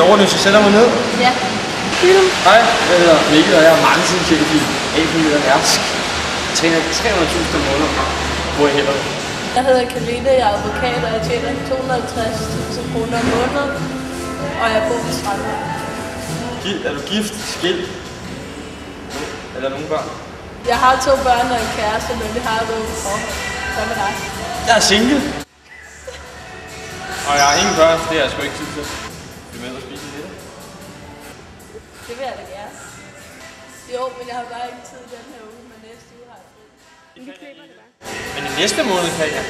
overnøs, jeg sætter mig ned. Ja. Hej, jeg hedder Mikkel, og jeg er marketingchef i A-familien Ærsk. Jeg tjener 300.000 om måneden. Hvor er jeg heller? Jeg hedder Kaline, jeg er advokat, og jeg tjener 250.000 kroner om måneden. Og jeg bor på Strandvej. Er du gift, skilt? Eller nogen børn? Jeg har 2 børn og en kæreste, men vi har et åbent forhold. Hvad med dig? Jeg er single. Og jeg har ingen børn, det er jeg sgu ikke tid til. Vil du med at spise lidt? Det vil jeg da gerne. Jo, men jeg har bare ikke tid i den her uge, men næste uge har jeg fri. Men i næste måned kan jeg.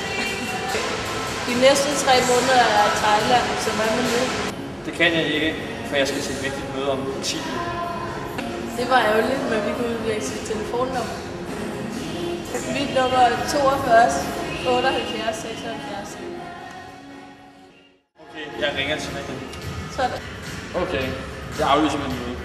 De næste 3 måneder er jeg i Thailand, så hvad med nu? Det kan jeg ikke, for jeg skal til et vigtigt møde om 10 uger. Det var ærgerligt, men vi kunne udveksle telefonnummer. Mit nummer er 42 78 76. Okay, jeg ringer til dig. Sådan. Okay, jeg aflyser mit møde.